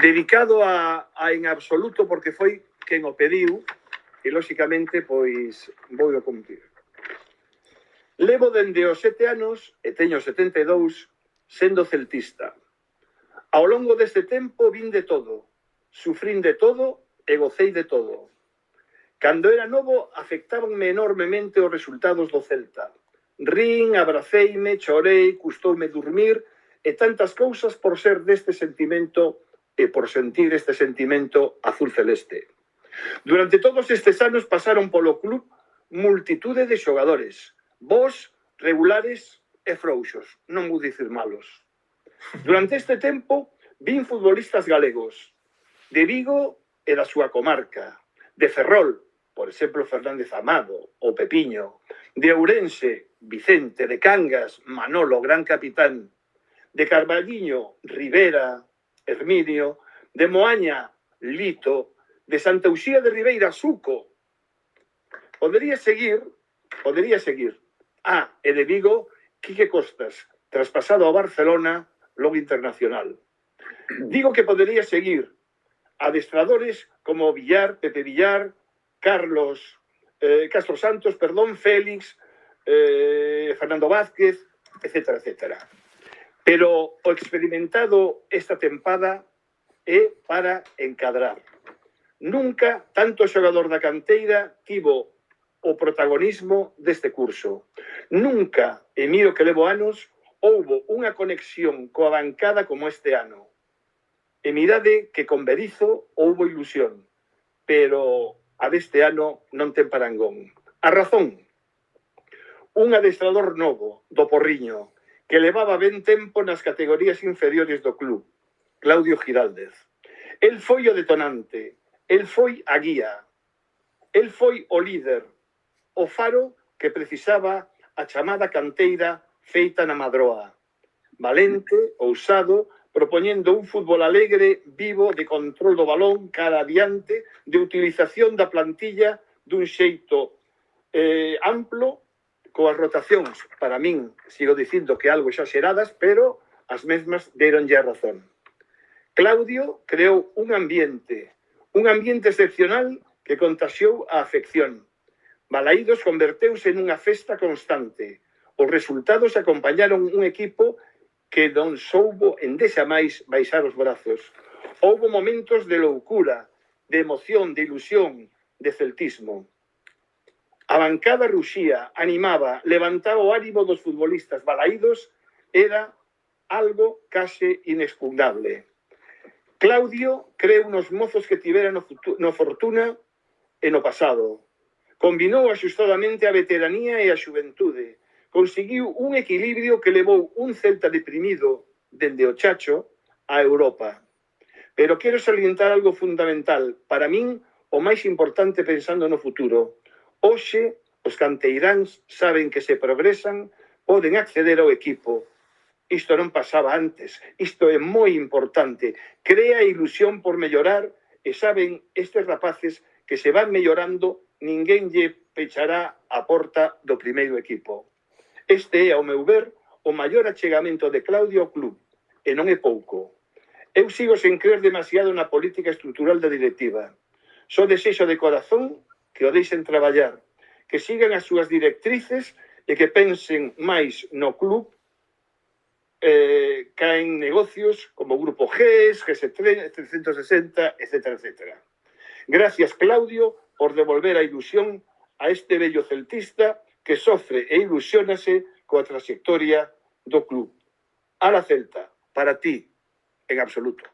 dedicado a En Absoluto, porque foi quen o pediu, e, lóxicamente, pois, vou o cumprir. Levo dende os 7 anos, e teño 72, sendo celtista. Ao longo deste tempo vin de todo, sufrín de todo e gocei de todo. Cando era novo, afectábanme enormemente os resultados do Celta. Rín, abraceime, chorei, custoume dormir e tantas cousas por ser deste sentimento e por sentir este sentimento azul celeste. Durante todos estes anos pasaron polo club multitude de xogadores, bos, regulares e frouxos, non vou dicir malos. Durante este tempo vin futbolistas galegos, de Vigo e da súa comarca, de Ferrol, por exemplo, Fernández Amado, o Pepiño, de Ourense, Vicente, de Cangas, Manolo, gran capitán, de Carballiño, Rivera, Herminio, de Moaña, Lito, de Santa Uxía de Ribeira, Suco. Podería seguir. E de Vigo, Quique Costas, traspasado a Barcelona, logo internacional. Digo que podería seguir adestradores como Villar, Pepe Villar, Castro Santos, Félix, Fernando Vázquez, etcétera, etcétera. Pero o experimentado esta tempada é para encadrar. Nunca tanto xogador da canteira tivo o protagonismo deste curso. Nunca, e miro que levo anos, houbo unha conexión coa bancada como este ano. E mirade que con Berizzo houbo ilusión, pero a deste ano non ten parangón. A razón, un adestrador novo, do Porriño, que levaba ben tempo nas categorías inferiores do club, Claudio Giraldez. El foi o detonante, el foi a guía, el foi o líder, o faro que precisaba a chamada canteira feita na Madroa. Valente, ousado, propoñendo un fútbol alegre, vivo, de control do balón, cara adiante, de utilización da plantilla dun xeito amplo, coas rotacións, para min, sigo dicindo que algo exaxeradas, pero as mesmas deronlle a razón. Claudio creou un ambiente excepcional que contaxiou a afección. Balaídos converteuse nunha festa constante. Os resultados acompañaron un equipo que non soubo endexamais baixar os brazos. Houbo momentos de loucura, de emoción, de ilusión, de celtismo. A bancada ruxía, animaba, levantaba o ánimo dos futbolistas. Balaídos era algo case inexpugnable. Claudio creou unos mozos que tivera no Fortuna e no pasado. Combinou axustadamente a veteranía e a xuventude. Conseguiu un equilibrio que levou un Celta deprimido dende o Chacho a Europa. Pero quero salientar algo fundamental. Para min, o máis importante pensando no futuro. Hoxe, os canteiráns saben que se progresan, poden acceder ao equipo. Isto non pasaba antes. Isto é moi importante. Crea ilusión por mellorar e saben estes rapaces que se van mellorando, ninguén lle pechará a porta do primeiro equipo. Este é, ao meu ver, o maior achegamento de Claudio ao club, e non é pouco. Eu sigo sen creer demasiado na política estrutural da directiva. Só desexo de corazón que o deixen traballar, que sigan as súas directrices e que pensen máis no club caen negocios como Grupo GES, GS3, 360, etcétera, etcétera. Gracias, Claudio, por devolver a ilusión a este bello celtista que sofre e ilusionase coa trayectoria do club. A la Celta, para ti, En Absoluto.